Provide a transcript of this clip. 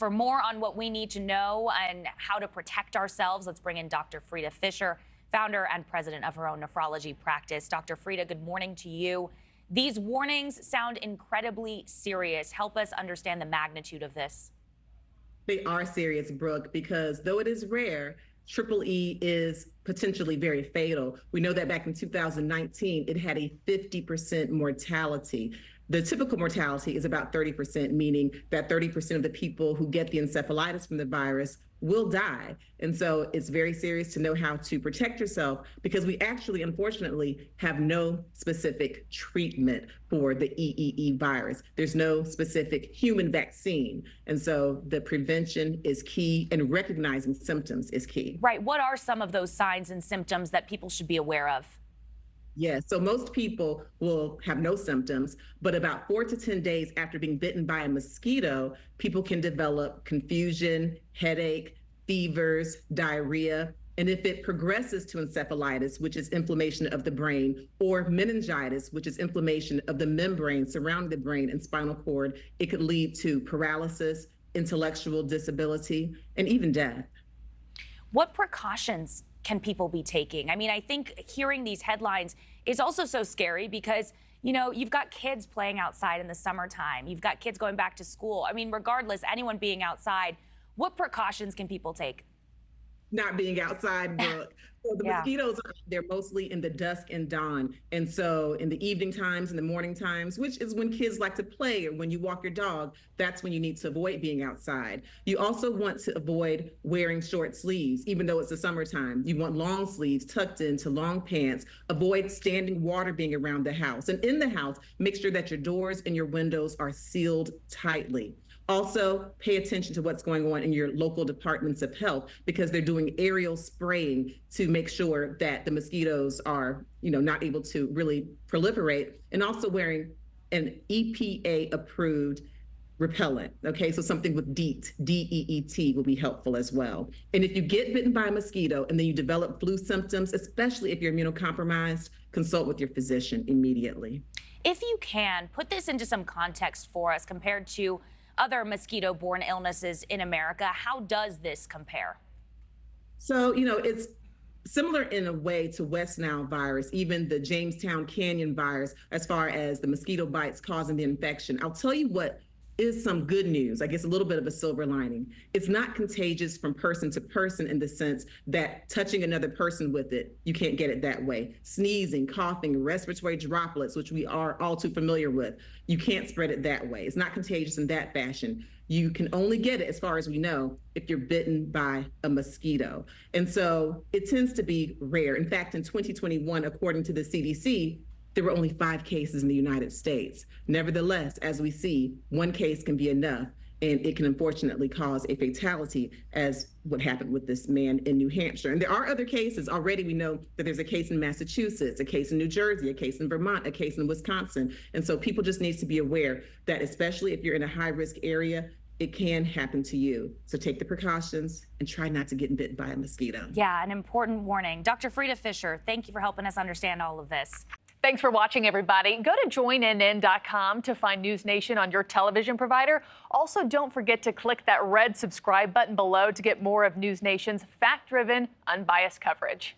for more on what we need to know and how to protect ourselves, let's bring in Dr. Frita Fisher, founder and president of her own nephrology practice. Dr. Frita, good morning to you. These warnings sound incredibly serious. Help us understand the magnitude of this. They are serious, Brooke, because though it is rare, triple E is potentially very fatal. We know that back in 2019, it had a 50% mortality. The typical mortality is about 30%, meaning that 30% of the people who get the encephalitis from the virus will die. And so it's very serious to know how to protect yourself, because we actually, unfortunately, have no specific treatment for the EEE virus. There's no specific human vaccine. And so the prevention is key, and recognizing symptoms is key. Right. What are some of those signs and symptoms that people should be aware of? Yes, so most people will have no symptoms, but about 4 to 10 days after being bitten by a mosquito, people can develop confusion, headache, fevers, diarrhea. And if it progresses to encephalitis, which is inflammation of the brain, or meningitis, which is inflammation of the membrane surrounding the brain and spinal cord, it could lead to paralysis, intellectual disability, and even death. What precautions can people be taking? I mean, I think hearing these headlines is also so scary because, you know, you've got kids playing outside in the summertime. You've got kids going back to school. I mean, regardless, anyone being outside, what precautions can people take? Not being outside, Brooke. So the mosquitoes are they're mostly in the dusk and dawn. And so in the evening times and the morning times, which is when kids like to play, or when you walk your dog, that's when you need to avoid being outside. You also want to avoid wearing short sleeves, even though it's the summertime. You want long sleeves tucked into long pants. Avoid standing water being around the house. And in the house, make sure that your doors and your windows are sealed tightly. Also, pay attention to what's going on in your local departments of health, because they're doing aerial spraying to make sure that the mosquitoes are, not able to really proliferate, and also wearing an EPA approved repellent. Okay, so something with DEET, D-E-E-T will be helpful as well. And if you get bitten by a mosquito and then you develop flu symptoms, especially if you're immunocompromised, consult with your physician immediately. If you can, put this into some context for us compared to other mosquito-borne illnesses in America. How does this compare? So, it's similar in a way to West Nile virus, even the Jamestown Canyon virus, as far as the mosquito bites causing the infection. I'll tell you what is some good news, I guess a little bit of a silver lining. It's not contagious from person to person, in the sense that touching another person with it, you can't get it that way. Sneezing, coughing, respiratory droplets, which we are all too familiar with, you can't spread it that way. It's not contagious in that fashion. You can only get it, as far as we know, if you're bitten by a mosquito. And so it tends to be rare. In fact, in 2021, according to the CDC, there were only 5 cases in the United States. Nevertheless, as we see, 1 case can be enough, and it can unfortunately cause a fatality, as what happened with this man in New Hampshire. And there are other cases. Already we know that there's a case in Massachusetts, a case in New Jersey, a case in Vermont, a case in Wisconsin. And so people just need to be aware that, especially if you're in a high-risk area, it can happen to you. So take the precautions and try not to get bitten by a mosquito. Yeah, an important warning. Dr. Frita Fisher, thank you for helping us understand all of this. Thanks for watching, everybody. Go to joinnn.com to find NewsNation on your television provider. Also, don't forget to click that red subscribe button below to get more of NewsNation's fact-driven, unbiased coverage.